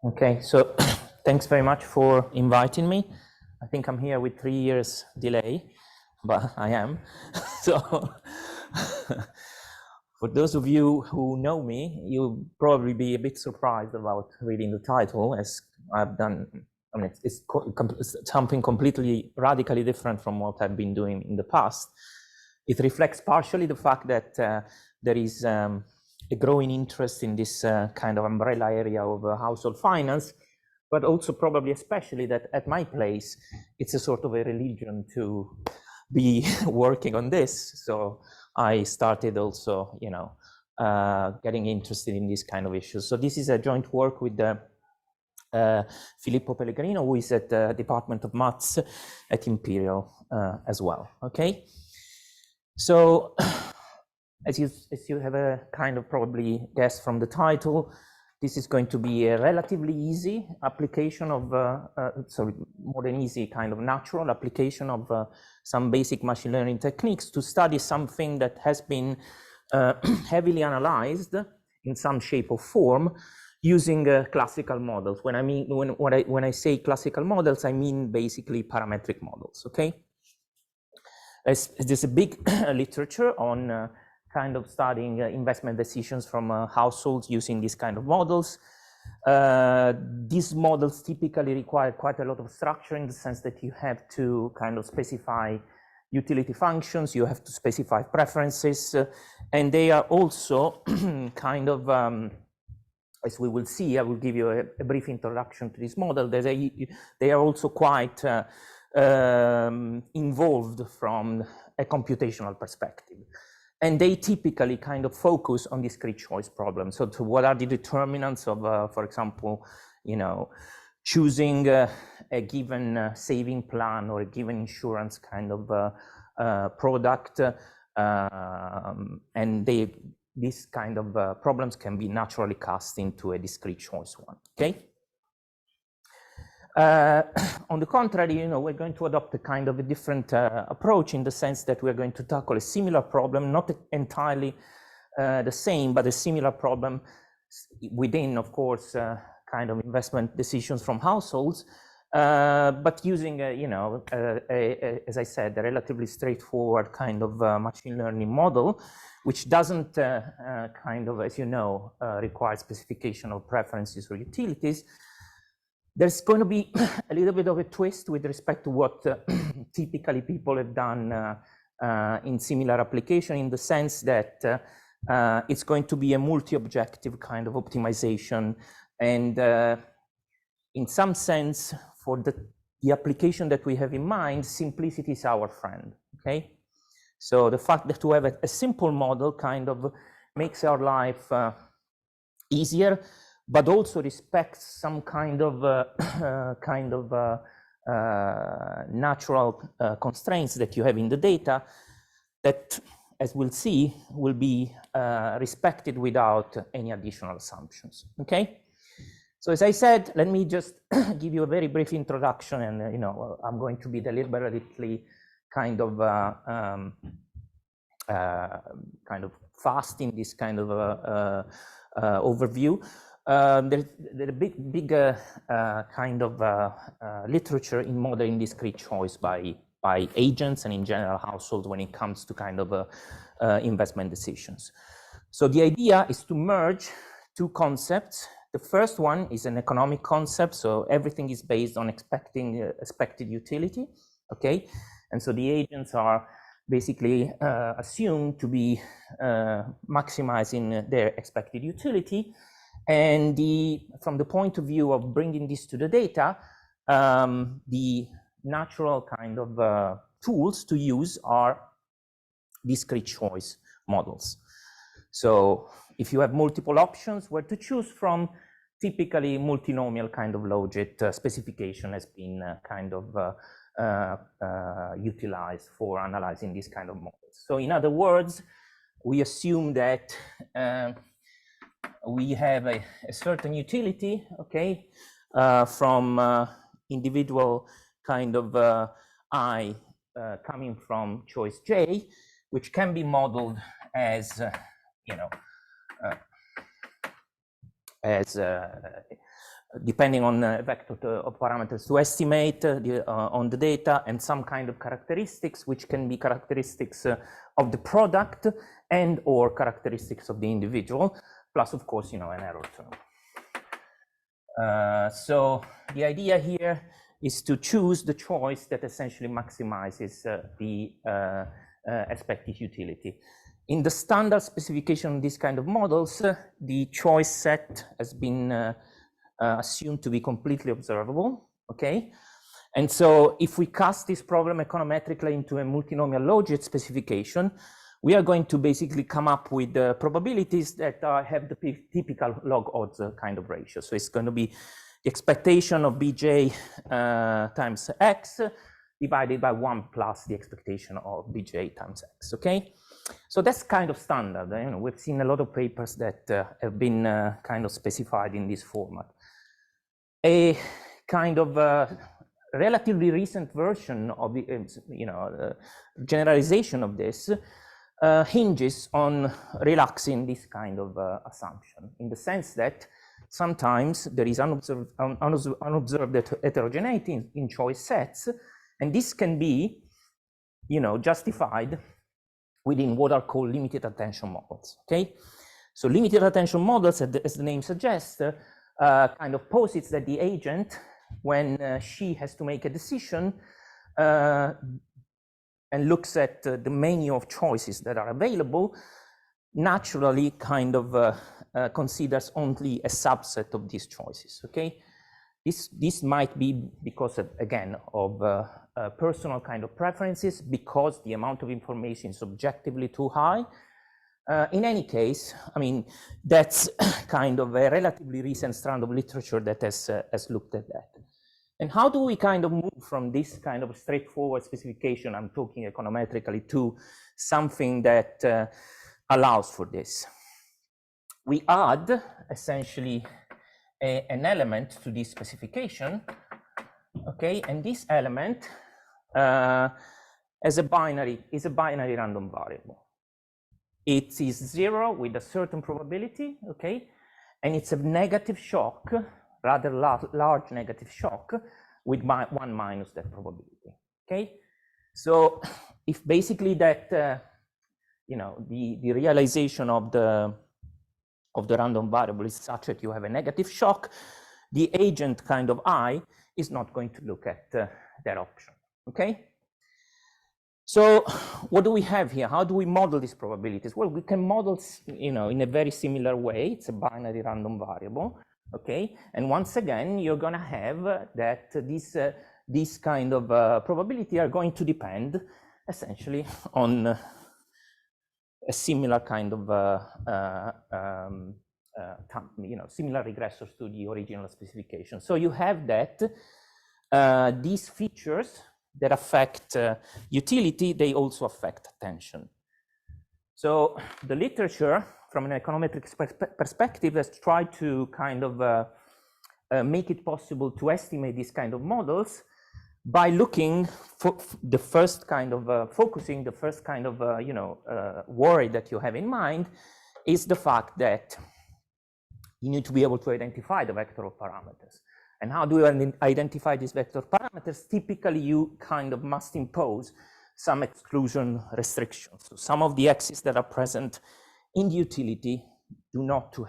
Okay, so thanks very much for inviting me. I think I'm here with 3 years delay, but I am. So for those of you who know me, you'll probably be a bit surprised about reading the title, as I've done. I mean, it's something completely radically different from what I've been doing in the past. It reflects partially the fact that there is a growing interest in this kind of umbrella area of household finance, but also probably especially that at my place, it's a sort of a religion to be working on this. So I started also, getting interested in these kind of issues. So this is a joint work with Filippo Pellegrino, who is at the Department of Maths at Imperial as well, okay? So as you have a kind of probably guessed from the title, this is going to be a relatively easy application of, more than easy, kind of natural application of some basic machine learning techniques to study something that has been heavily analyzed in some shape or form using classical models. When I say classical models, I mean basically parametric models, okay? There's a big literature on kind of studying investment decisions from households using these kind of models. These models typically require quite a lot of structure in the sense that you have to kind of specify utility functions, you have to specify preferences, and they are also kind of, as we will see, I will give you a brief introduction to this model. They are also quite involved from a computational perspective. And they typically kind of focus on discrete choice problems. So what are the determinants of, for example, choosing a given saving plan or a given insurance kind of product. And these kind of problems can be naturally cast into a discrete choice one, okay? On the contrary, we're going to adopt a kind of a different approach in the sense that we're going to tackle a similar problem, not entirely the same, but a similar problem within, of course, kind of investment decisions from households, but using, as I said, a relatively straightforward kind of machine learning model, which doesn't kind of, as you know, require specification of preferences or utilities. There's going to be a little bit of a twist with respect to what typically people have done in similar application, in the sense that it's going to be a multi-objective kind of optimization. And in some sense, for the application that we have in mind, simplicity is our friend, okay? So the fact that we have a simple model kind of makes our life easier, but also respects some kind of natural constraints that you have in the data that, as we'll see, will be respected without any additional assumptions, okay? So as I said, let me just give you a very brief introduction, and I'm going to be deliberately kind of fast in this kind of overview. There's a big kind of literature in modeling discrete choice by agents and in general households when it comes to kind of investment decisions. So the idea is to merge two concepts. The first one is an economic concept, so everything is based on expected utility, okay? And so the agents are basically assumed to be maximizing their expected utility. And from the point of view of bringing this to the data, the natural kind of tools to use are discrete choice models. So if you have multiple options where to choose from, typically multinomial kind of logit specification has been kind of utilized for analyzing these kind of models. So in other words, we assume that we have a certain utility, okay, from individual kind of I coming from choice J, which can be modeled as, as depending on a vector of parameters to estimate on the data, and some kind of characteristics, which can be characteristics of the product and or characteristics of the individual, plus of course, an error term. So the idea here is to choose the choice that essentially maximizes the expected utility. In the standard specification of these kind of models, the choice set has been assumed to be completely observable, okay? And so if we cast this problem econometrically into a multinomial logit specification, we are going to basically come up with probabilities that have the typical log odds kind of ratio. So it's going to be the expectation of bj times x divided by 1 plus the expectation of bj times x, okay? So that's kind of standard. We've seen a lot of papers that have been kind of specified in this format. A kind of relatively recent version of the generalization of this hinges on relaxing this kind of assumption, in the sense that sometimes there is unobserved heterogeneity in choice sets, and this can be, justified within what are called limited attention models. Okay, so limited attention models, as the name suggests, kind of posits that the agent, when she has to make a decision and looks at the menu of choices that are available, naturally kind of considers only a subset of these choices. Okay, this might be because of, again, of personal kind of preferences, because the amount of information is objectively too high. In any case, I mean, that's kind of a relatively recent strand of literature that has looked at that. And how do we kind of move from this kind of straightforward specification, I'm talking econometrically, to something that allows for this? We add essentially an element to this specification, okay, and this element is a binary random variable. It is 0 with a certain probability, okay, and it's a negative shock, rather large negative shock, with 1 minus that probability. Okay, so if basically that the realization of the random variable is such that you have a negative shock, the agent kind of I is not going to look at that option. Okay. So what do we have here? How do we model these probabilities? Well, we can model, in a very similar way. It's a binary random variable, okay? And once again, you're going to have that this kind of probability are going to depend essentially on a similar kind of similar regressors to the original specification. So you have that these features that affect utility, they also affect attention. So the literature, from an econometric perspective, has tried to kind of make it possible to estimate these kind of models by looking for the first kind of focusing, the first kind of worry that you have in mind is the fact that you need to be able to identify the vector of parameters. And how do you identify these vector parameters? Typically, you kind of must impose some exclusion restrictions. So some of the x's that are present in the utility do not to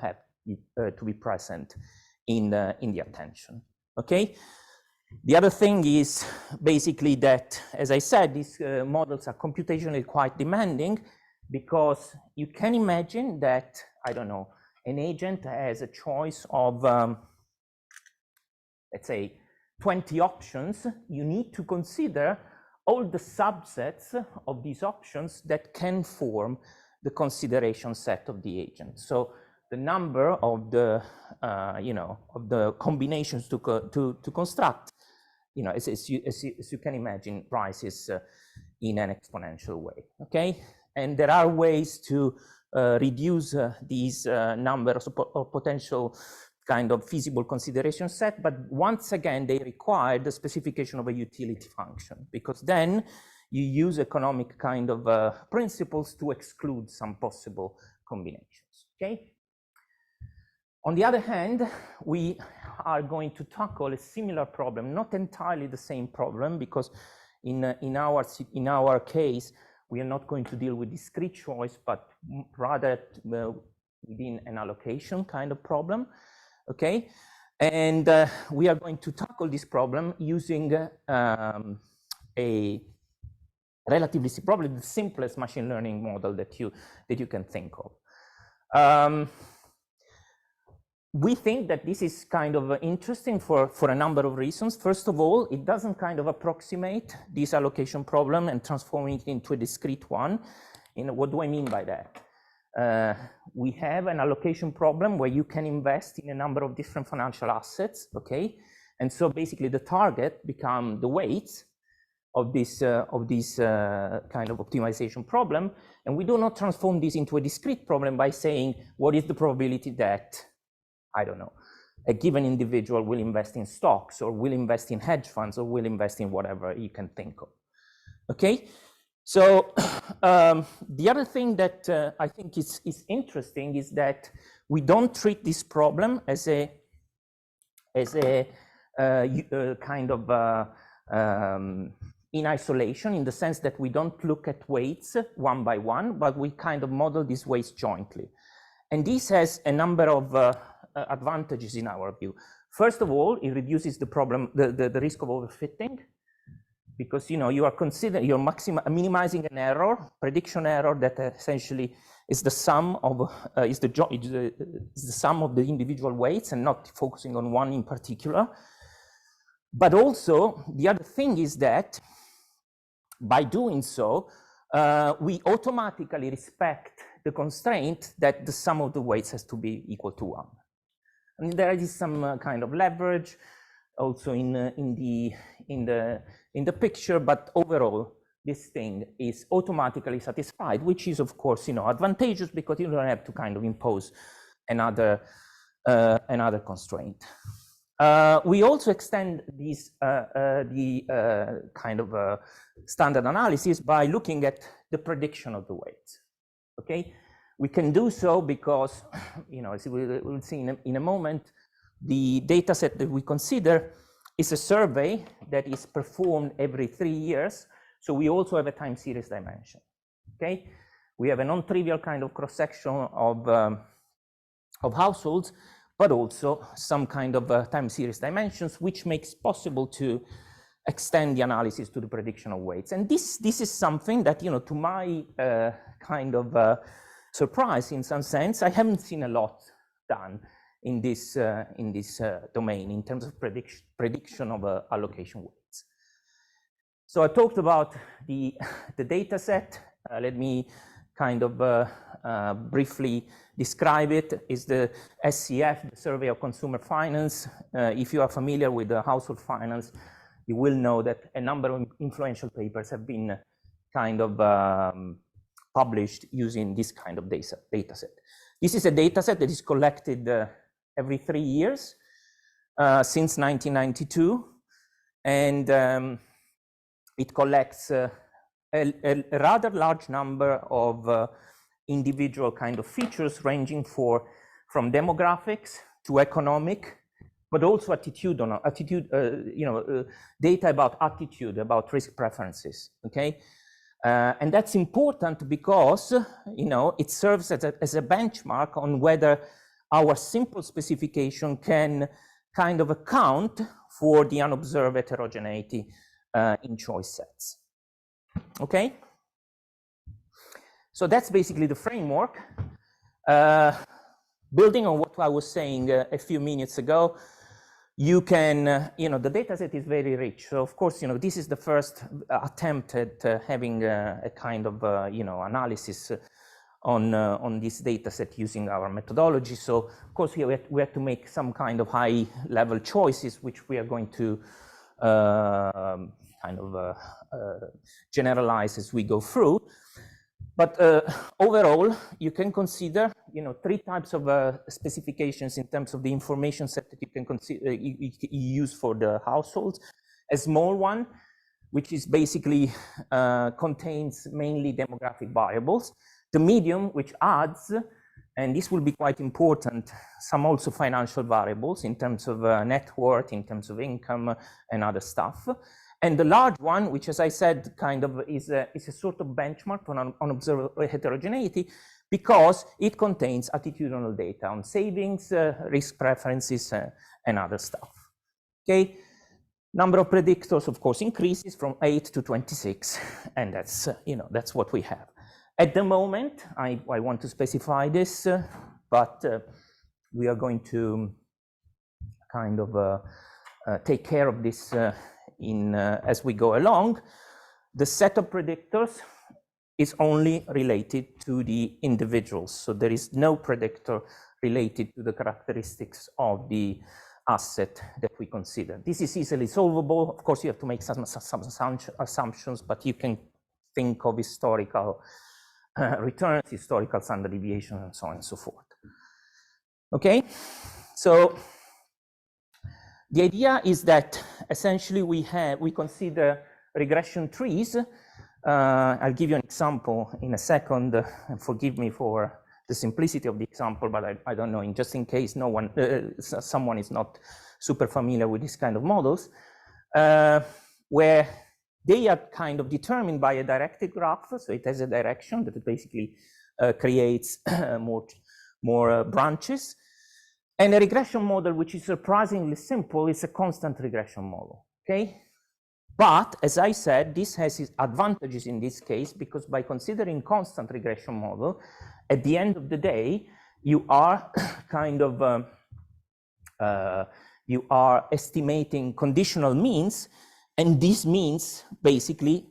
be present in the attention. Okay. The other thing is basically that, as I said, these models are computationally quite demanding, because you can imagine that, I don't know, an agent has a choice of let's say 20 options. You need to consider all the subsets of these options that can form the consideration set of the agent. So the number of the of the combinations to construct, as you can imagine, rises in an exponential way. Okay, and there are ways to reduce these numbers of potential kind of feasible consideration set, but once again, they require the specification of a utility function, because then you use economic kind of principles to exclude some possible combinations, okay? On the other hand, we are going to tackle a similar problem, not entirely the same problem, because in our case, we are not going to deal with discrete choice, but rather within an allocation kind of problem, okay? And we are going to tackle this problem using a relatively, probably the simplest machine learning model that you can think of. We think that this is kind of interesting for a number of reasons. First of all, it doesn't kind of approximate this allocation problem and transform it into a discrete one. What do I mean by that? We have an allocation problem where you can invest in a number of different financial assets, okay? And so basically the target become the weights of this kind of optimization problem. And we do not transform this into a discrete problem by saying, what is the probability that, I don't know, a given individual will invest in stocks or will invest in hedge funds or will invest in whatever you can think of, okay? So the other thing that I think is interesting is that we don't treat this problem as a kind of in isolation, in the sense that we don't look at weights one by one, but we kind of model these weights jointly. And this has a number of advantages in our view. First of all, it reduces the problem, the risk of overfitting, because you are minimizing an error, prediction error that essentially is the sum of the sum of the individual weights and not focusing on one in particular. But also the other thing is that by doing so, we automatically respect the constraint that the sum of the weights has to be equal to 1. And there is some kind of leverage also in the picture, but overall, this thing is automatically satisfied, which is of course advantageous because you don't have to kind of impose another constraint. We also extend this kind of standard analysis by looking at the prediction of the weights. Okay, we can do so because as we'll see in a moment, the data set that we consider is a survey that is performed every 3 years. So we also have a time series dimension. Okay, we have a non-trivial kind of cross-section of households, but also some kind of time series dimensions, which makes possible to extend the analysis to the prediction of weights. And this is something that, to my kind of surprise, in some sense, I haven't seen a lot done in this domain in terms of prediction of allocation weights. So I talked about the data set. Let me kind of briefly describe it. Is the SCF, the Survey of Consumer Finance. If you are familiar with the household finance, you will know that a number of influential papers have been kind of published using this kind of data set. This is a data set that is collected every 3 years since 1992, and it collects a rather large number of individual kind of features ranging from demographics to economic, but also data about attitude, about risk preferences, okay? And that's important because, it serves as a benchmark on whether our simple specification can kind of account for the unobserved heterogeneity in choice sets, okay? So that's basically the framework. Building on what I was saying a few minutes ago, you can, the data set is very rich. So of course, this is the first attempt at having a kind of, analysis on this data set using our methodology. So of course, we have to make some kind of high level choices, which we are going to kind of generalize as we go through. But overall, you can consider, 3 types of specifications in terms of the information set that you can consider, you use for the households. A small one, which is basically contains mainly demographic variables. The medium, which adds And this will be quite important, some also financial variables in terms of net worth, in terms of income and other stuff. And the large one, which, as I said, kind of is a sort of benchmark on unobserved heterogeneity, because it contains attitudinal data on savings, risk preferences, and other stuff. Okay, number of predictors, of course, increases from 8 to 26, and that's that's what we have. At the moment, I want to specify this, but we are going to kind of take care of this as we go along. The set of predictors is only related to the individuals, so there is no predictor related to the characteristics of the asset that we consider. This is easily solvable. Of course, you have to make some assumptions, but you can think of historical returns, historical standard deviation, and so on and so forth. Okay, so the idea is that essentially we consider regression trees. I'll give you an example in a second, and forgive me for the simplicity of the example, but I don't know, just in case someone is not super familiar with this kind of models, where they are kind of determined by a directed graph, so it has a direction that basically creates more branches. And a regression model, which is surprisingly simple, is a constant regression model, okay? But, as I said, this has its advantages in this case, because by considering constant regression model, at the end of the day, you are kind of, you are estimating conditional means, and these means, basically,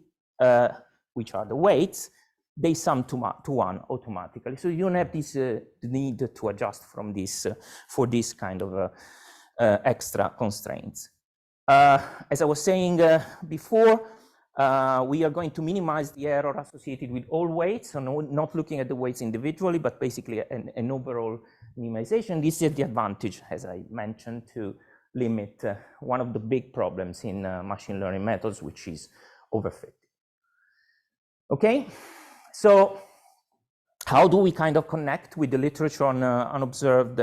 which are the weights, they sum to 1 automatically. So you don't have this need to adjust from this for this kind of extra constraints. As I was saying before, we are going to minimize the error associated with all weights, so not looking at the weights individually, but basically an overall minimization. This is the advantage, as I mentioned, to limit one of the big problems in machine learning methods, which is overfitting. Okay, so how do we kind of connect with the literature on unobserved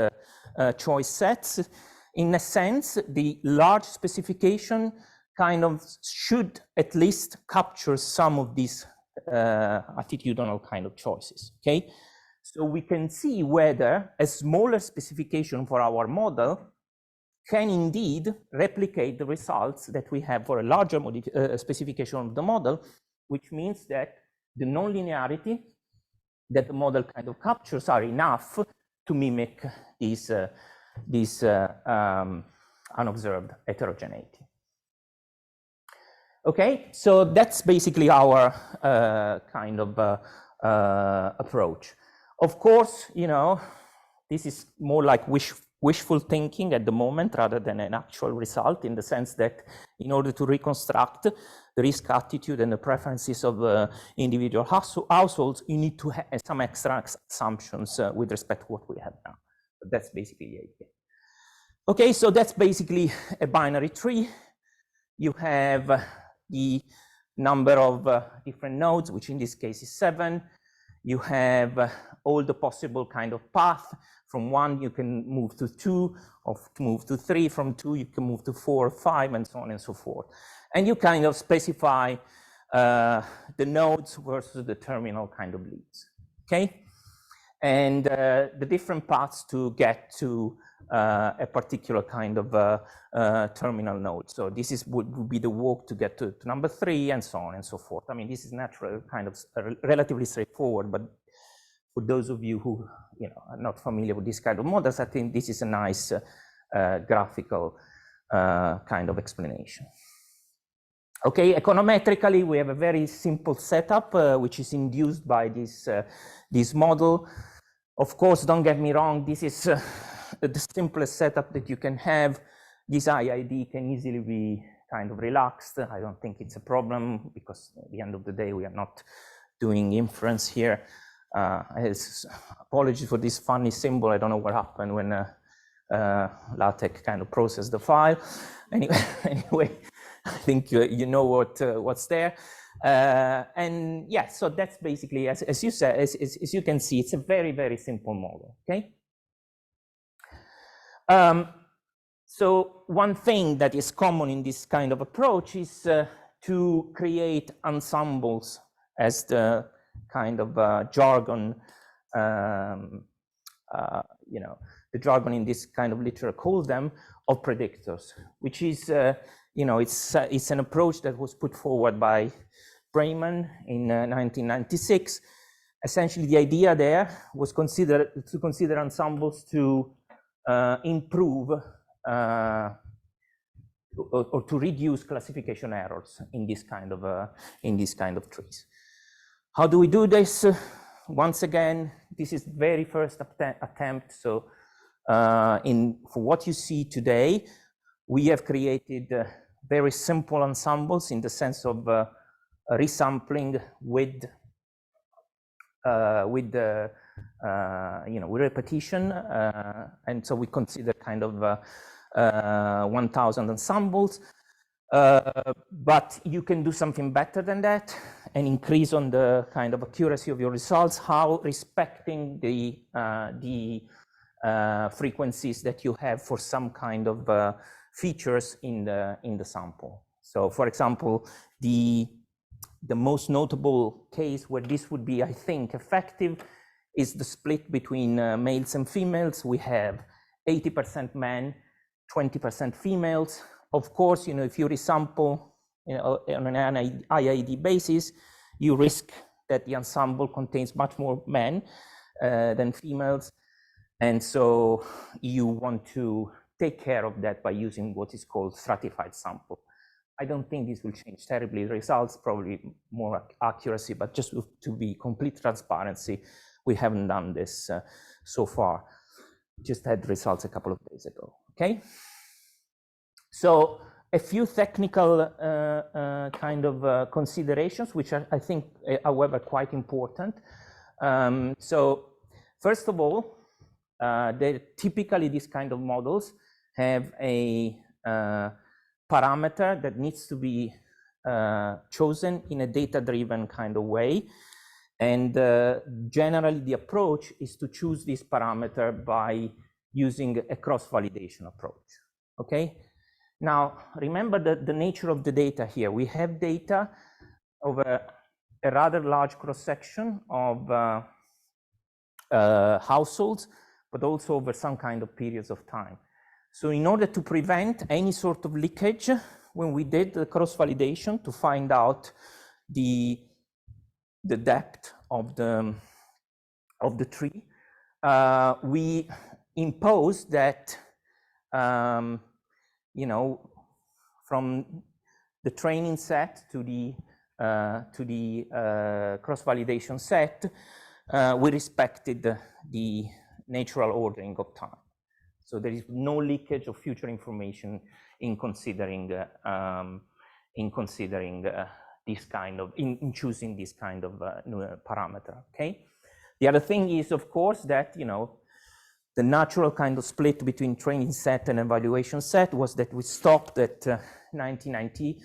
choice sets? In a sense, the large specification kind of should at least capture some of these attitudinal kind of choices, okay? So we can see whether a smaller specification for our model can indeed replicate the results that we have for a larger specification of the model, which means that the nonlinearity that the model kind of captures are enough to mimic these unobserved heterogeneity. Okay, so that's basically our kind of approach. Of course, this is more like wishful thinking at the moment rather than an actual result, in the sense that in order to reconstruct the risk attitude and the preferences of individual households, you need to have some extra assumptions with respect to what we have now. But that's basically the idea. Okay, so that's basically a binary tree. You have the number of different nodes, which in this case is 7. You have all the possible kind of path. From 1, you can move to 2, or move to 3. From 2, you can move to 4, 5, and so on and so forth. And you kind of specify the nodes versus the terminal kind of leads, okay? And the different paths to get to a particular kind of terminal node. So this would be the walk to get to number 3, and so on and so forth. I mean, this is natural, kind of relatively straightforward, but for those of you who are not familiar with this kind of models, I think this is a nice graphical kind of explanation. Okay, econometrically, we have a very simple setup, which is induced by this model. Of course, don't get me wrong, this is the simplest setup that you can have. This IID can easily be kind of relaxed. I don't think it's a problem, because at the end of the day, we are not doing inference here. Apologies for this funny symbol. I don't know what happened when LaTeX kind of processed the file. Anyway, I think you know what's there. And yeah, so that's basically, as you said, as you can see, it's a very, very simple model, okay? So one thing that is common in this kind of approach is to create ensembles, as the kind of jargon, you know, the jargon in this kind of literature calls them, of predictors, which is, you know, it's an approach that was put forward by Brayman in 1996. Essentially, the idea there was to consider ensembles to improve or to reduce classification errors in this kind of trees. How do we do this? Once again, this is very first attempt. So for what you see today, we have created very simple ensembles in the sense of resampling with repetition, and so we consider kind of 1,000 ensembles. But you can do something better than that and increase on the kind of accuracy of your results, how respecting the frequencies that you have for some kind of features in the sample. So, for example, the most notable case where this would be, I think, effective is the split between males and females. We have 80% men, 20% females. Of course, you know, if you resample, you know, on an IID basis, you risk that the ensemble contains much more men than females. And so you want to take care of that by using what is called stratified sample. I don't think this will change terribly the results, probably more accuracy, but just to be complete transparency, we haven't done this so far. Just had results a couple of days ago, okay? So a few technical kind of considerations, which are, I think, however, quite important. So first of all, typically these kind of models have a parameter that needs to be chosen in a data-driven kind of way. And generally the approach is to choose this parameter by using a cross-validation approach, okay? Now, remember the nature of the data here. We have data over a rather large cross-section of households, but also over some kind of periods of time. So in order to prevent any sort of leakage, when we did the cross-validation to find out the depth of the tree, we imposed that, you know, from the training set to the cross-validation set, we respected the natural ordering of time. So there is no leakage of future information in considering this kind of, in choosing this kind of parameter, okay? The other thing is, of course, that, you know, the natural kind of split between training set and evaluation set was that we stopped at 1990,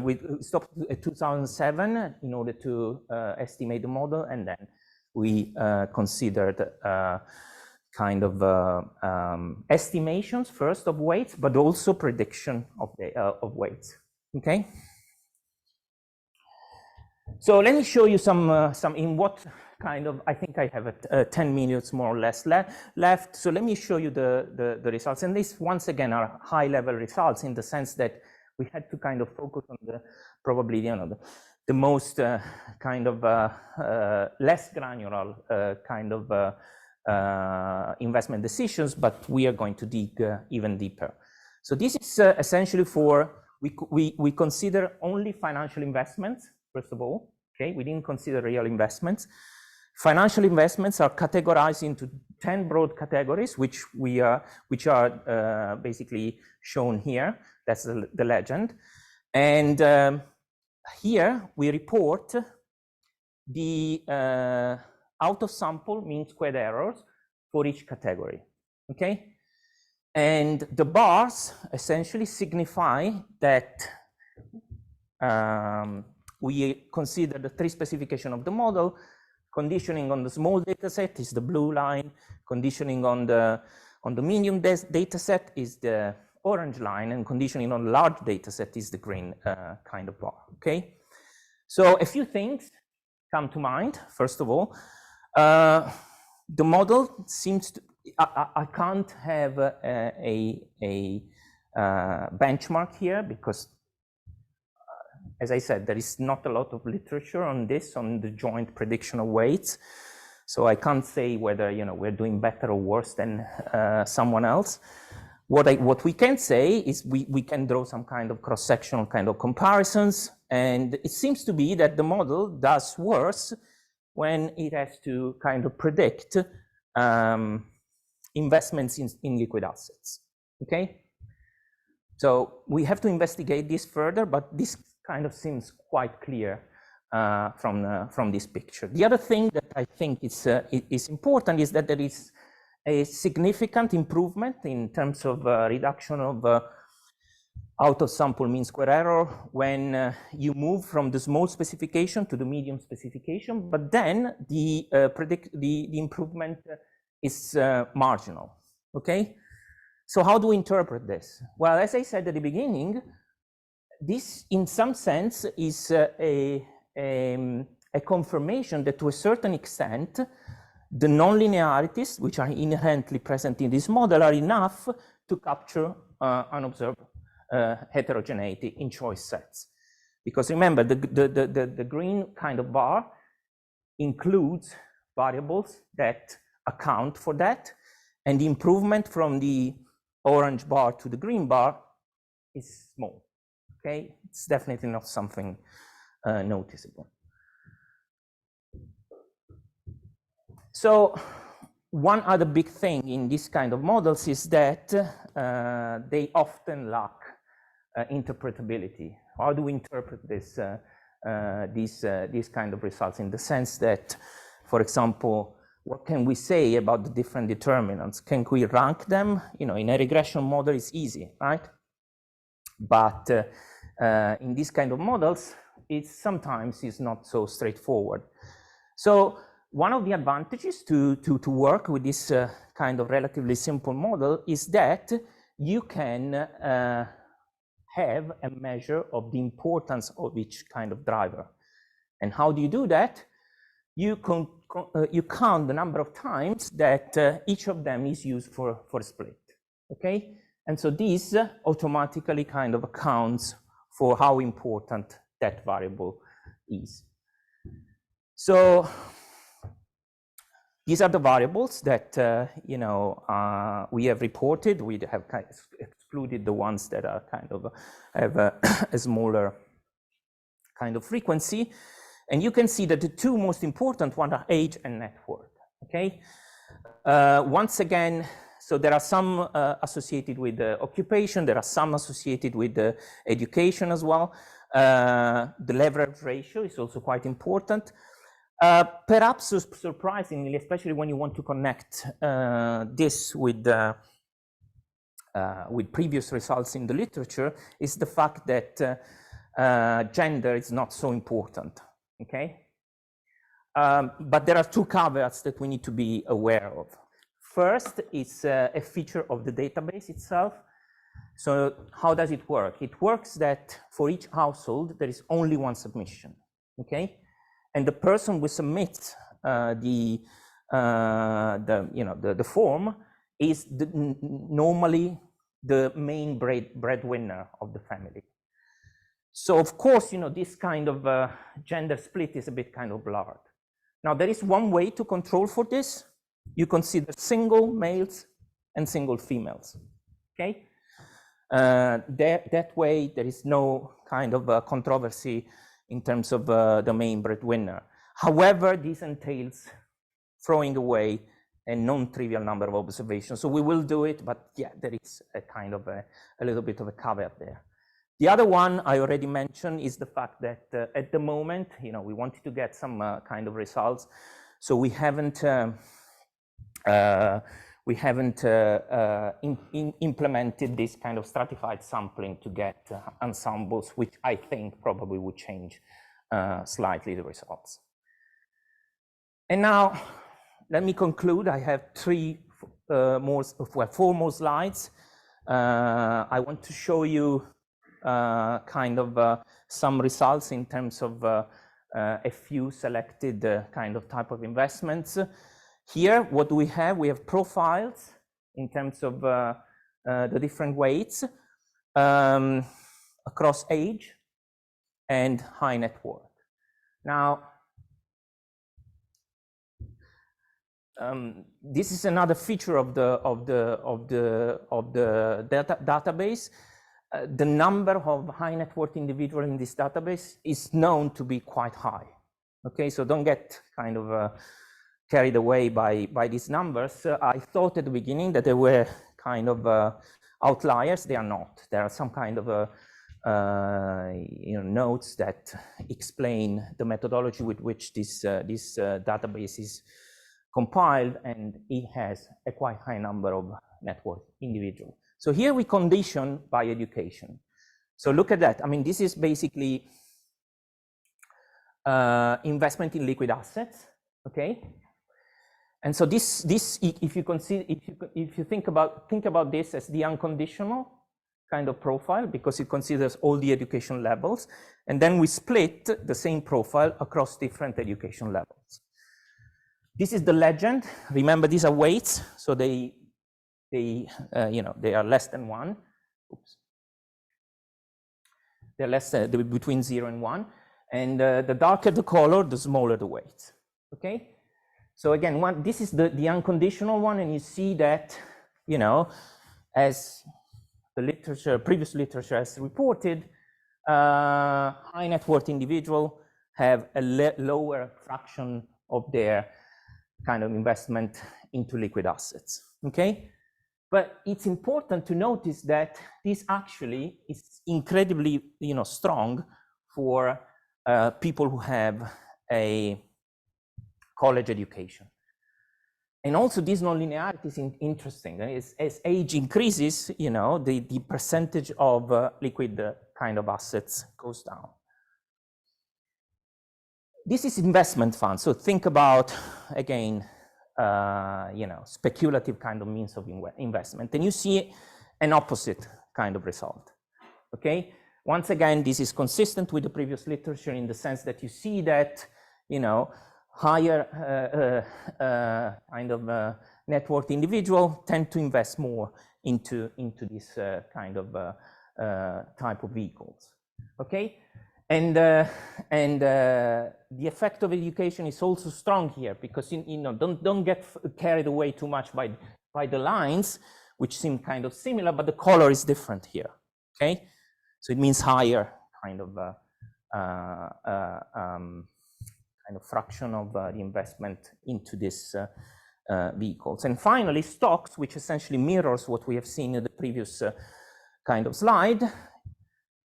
we stopped at 2007 in order to estimate the model, and then we considered kind of estimations first of weights, but also prediction of weights, okay? So let me show you some in what kind of, I think I have 10 minutes more or less left. So let me show you the results. And these, once again, are high-level results in the sense that we had to kind of focus on probably, you know, the most kind of less granular kind of investment decisions, but we are going to dig even deeper. So this is essentially we consider only financial investments, first of all, okay? We didn't consider real investments. Financial investments are categorized into 10 broad categories, which are basically shown here. That's the legend. And here we report the out of sample mean squared errors for each category, okay? And the bars essentially signify that we consider the 3 specifications of the model. Conditioning on the small data set is the blue line. Conditioning on the medium data set is the orange line, and conditioning on large data set is the green kind of bar, okay? So a few things come to mind. First of all, the model seems to, I can't have a benchmark here because, as I said, there is not a lot of literature on this, on the joint prediction of weights. So I can't say whether, you know, we're doing better or worse than someone else. What we can say is we can draw some kind of cross-sectional kind of comparisons, and it seems to be that the model does worse when it has to kind of predict investments in liquid assets, okay? So we have to investigate this further, but this kind of seems quite clear from this picture. The other thing that I think is important is that there is a significant improvement in terms of reduction of out of sample mean square error when you move from the small specification to the medium specification, but then the improvement is marginal, okay? So how do we interpret this? Well, as I said at the beginning, this in some sense is a confirmation that to a certain extent, the nonlinearities which are inherently present in this model are enough to capture unobserved heterogeneity in choice sets. Because remember, the green kind of bar includes variables that account for that, and the improvement from the orange bar to the green bar is small, okay? It's definitely not something noticeable. So one other big thing in this kind of models is that they often lack interpretability. How do we interpret this, these kind of results, in the sense that, for example, what can we say about the different determinants? Can we rank them? You know, in a regression model, it's easy, right? But in this kind of models, it sometimes is not so straightforward. So one of the advantages to work with this kind of relatively simple model is that you can have a measure of the importance of each kind of driver. And how do you do that? You count the number of times that each of them is used for a split, okay? And so this automatically kind of accounts for how important that variable is. So these are the variables that, you know, we have reported. We have kind of excluded the ones that are kind of have a smaller kind of frequency. And you can see that the two most important ones are age and net worth, okay? Once again, so there are some associated with occupation, there are some associated with education as well. The leverage ratio is also quite important. Perhaps surprisingly, especially when you want to connect this with previous results in the literature, is the fact that gender is not so important, okay? But there are two caveats that we need to be aware of. First, it's a feature of the database itself. So how does it work? It works that for each household, there is only one submission, okay? And the person who submits the form is normally the main breadwinner of the family. So of course, you know, this kind of gender split is a bit kind of blurred. Now there is one way to control for this. You consider single males and single females, okay? That way there is no kind of controversy in terms of the main breadwinner. However, this entails throwing away a non-trivial number of observations. So we will do it, but yeah, there is a kind of a little bit of a caveat there. The other one I already mentioned is the fact that at the moment, you know, we wanted to get some kind of results. So we haven't implemented this kind of stratified sampling to get ensembles, which I think probably would change slightly the results. And now, let me conclude. I have four more slides. I want to show you kind of some results in terms of a few selected kind of type of investments. Here, what do we have? We have profiles in terms of the different weights across age and high net worth. Now, this is another feature of the database. The number of high net worth individuals in this database is known to be quite high. Okay, so don't get kind of carried away by these numbers. I thought at the beginning that they were kind of outliers. They are not. There are some kind of notes that explain the methodology with which this database is compiled, and it has a quite high number of net worth individuals. So here we condition by education. So look at that. I mean, this is basically investment in liquid assets. Okay. And so this if you think about this as the unconditional kind of profile, because it considers all the education levels, and then we split the same profile across different education levels. This is the legend. Remember, these are weights, so they are less than 1. Oops. They're less between 0 and 1, and the darker the color, the smaller the weight. Okay. So again, this is the unconditional one, and you see that, as the previous literature has reported, high net worth individuals have a lower fraction of their kind of investment into liquid assets. Okay, but it's important to notice that this actually is incredibly, strong for people who have a college education. And also this nonlinearity is interesting. As age increases, the percentage of liquid kind of assets goes down. This is investment funds. So think about, again, speculative kind of means of investment. And you see an opposite kind of result. Okay. Once again, this is consistent with the previous literature in the sense that you see that, higher kind of net worth individual tend to invest more into this kind of type of vehicles. Okay, and the effect of education is also strong here, because don't get carried away too much by the lines, which seem kind of similar, but the color is different here. Okay, so it means higher kind of fraction of the investment into these vehicles. And finally, stocks, which essentially mirrors what we have seen in the previous kind of slide,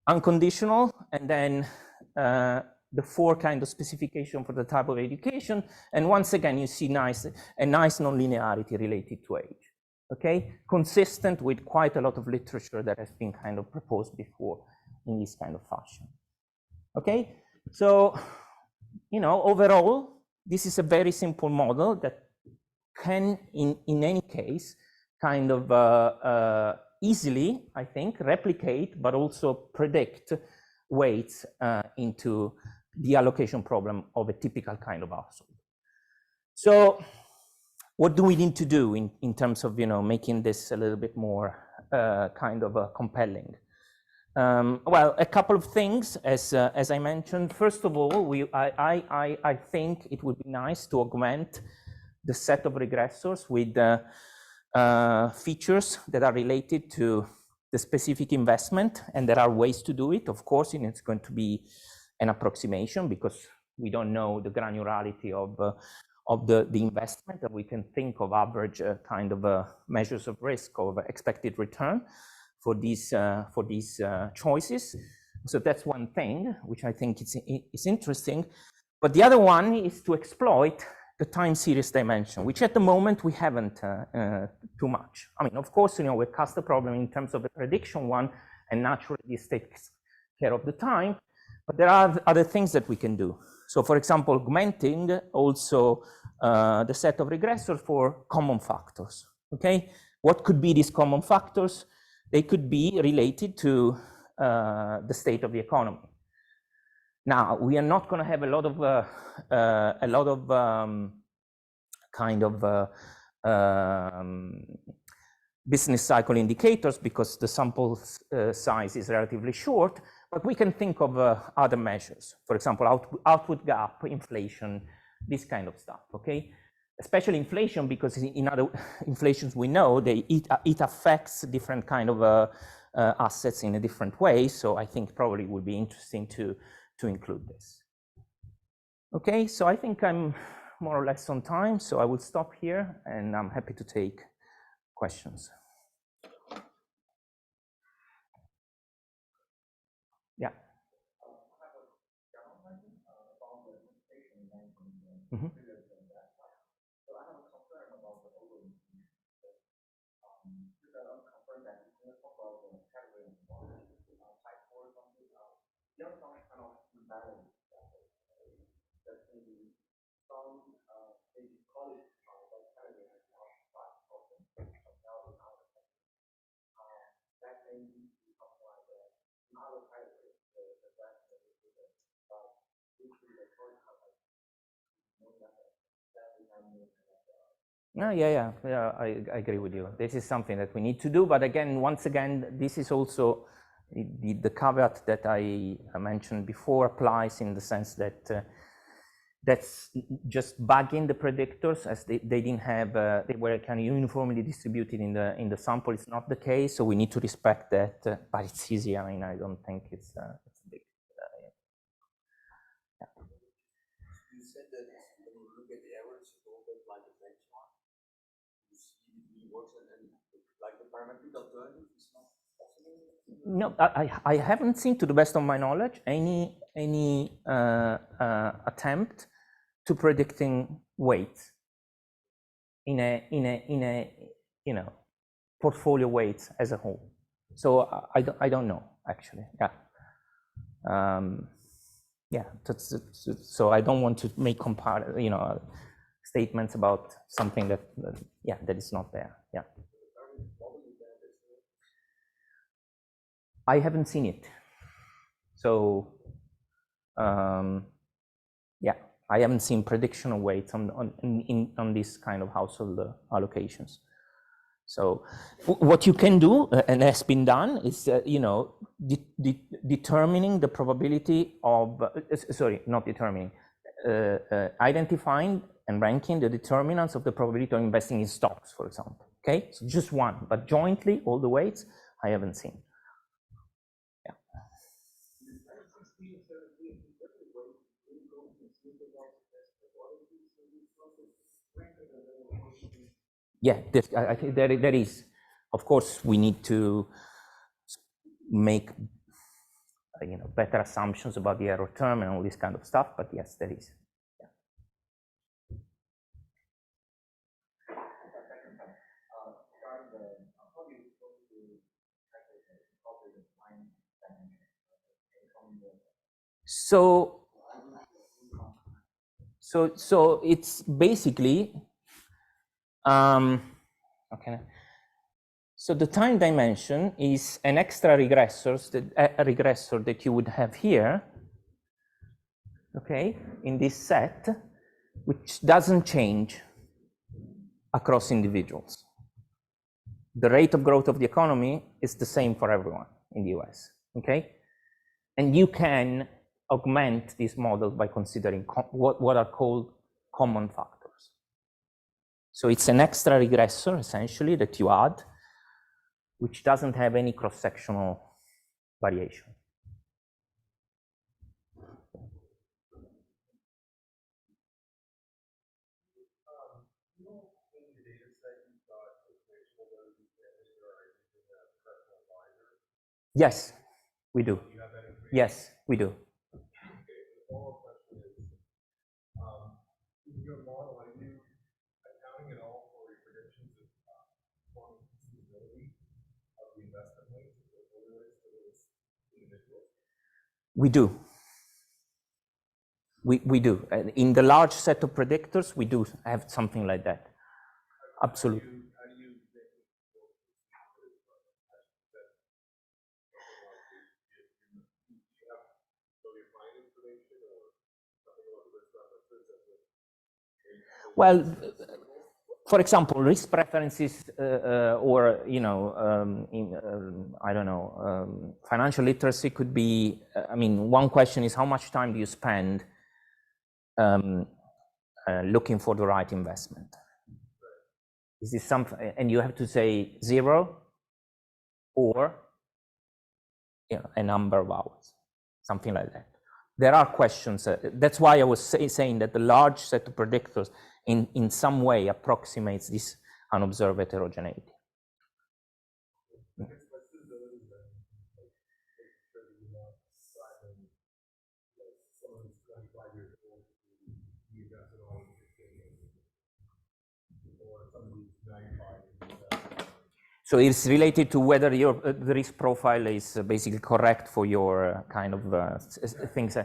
unconditional, and then the 4 kind of specification for the type of education. And once again, you see a nice nonlinearity related to age. Okay, consistent with quite a lot of literature that has been kind of proposed before in this kind of fashion. Okay, so overall, this is a very simple model that can, in any case, kind of easily, I think, replicate, but also predict weights into the allocation problem of a typical kind of household. So what do we need to do in terms of, making this a little bit more kind of compelling? Well, a couple of things, as I mentioned. First of all, I think it would be nice to augment the set of regressors with features that are related to the specific investment, and there are ways to do it. Of course, it's going to be an approximation because we don't know the granularity of the investment, and we can think of average kind of measures of risk or expected return for these choices. So that's one thing which I think is interesting. But the other one is to exploit the time series dimension, which at the moment we haven't too much. I mean, of course, we cast the problem in terms of a prediction one, and naturally this takes care of the time. But there are other things that we can do. So for example, augmenting also the set of regressors for common factors, okay? What could be these common factors? They could be related to the state of the economy. Now, we are not going to have a lot of kind of business cycle indicators because the sample size is relatively short, but we can think of other measures. For example, output gap, inflation, this kind of stuff, okay? Especially inflation, because in other inflations we know it affects different kind of assets in a different way. So I think probably would be interesting to include this. Okay, so I think I'm more or less on time, so I will stop here and I'm happy to take questions. Yeah. Mm-hmm. No, yeah, I agree with you. This is something that we need to do, but again, once again, this is also the caveat that I mentioned before applies in the sense that that's just bugging the predictors as they didn't have they were kind of uniformly distributed in the sample. It's not the case, so we need to respect that. But it's easy. I mean, I don't think it's big. Yeah. You said that when you look at the average, it's a little bit like a benchmark. You see it works, and like the parametric alternative is not possible. No, I haven't seen, to the best of my knowledge, any attempt to predicting weight in a portfolio weights as a whole. So I don't know actually. Yeah. Yeah. So I don't want to make statements about something that that is not there. Yeah. I haven't seen it. So yeah, I haven't seen prediction of weights on this kind of household allocations. So what you can do, and has been done, is determining the probability of identifying and ranking the determinants of the probability of investing in stocks, for example. Okay, so just one, but jointly all the weights I haven't seen. Yeah. Yeah, I think there is. Of course, we need to make better assumptions about the error term and all this kind of stuff, but yes, there is. Yeah. So it's basically okay. So the time dimension is an extra regressor that you would have here, okay, in this set, which doesn't change across individuals. The rate of growth of the economy is the same for everyone in the US, okay? And you can augment this model by considering what are called common factors. So it's an extra regressor, essentially, that you add, which doesn't have any cross-sectional variation. Yes, we do. Yes, we do. We do. We do. In the large set of predictors, we do have something like that. Absolutely. Well, for example, risk preferences, or I don't know, financial literacy could be. I mean, one question is how much time do you spend looking for the right investment? Is this something, and you have to say 0 or a number of hours, something like that. There are questions. That's why I was saying that the large set of predictors in some way approximates this unobserved heterogeneity. So it's related to whether your the risk profile is basically correct for your kind of things.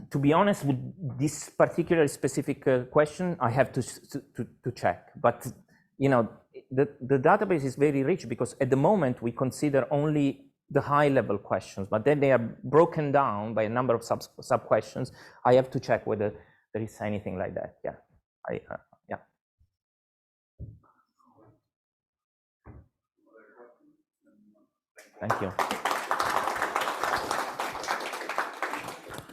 To be honest, with this particular specific question, I have to check. But you know, the database is very rich because at the moment we consider only the high-level questions, but then they are broken down by a number of sub questions. I have to check whether there is anything like that. Yeah, yeah. Thank you.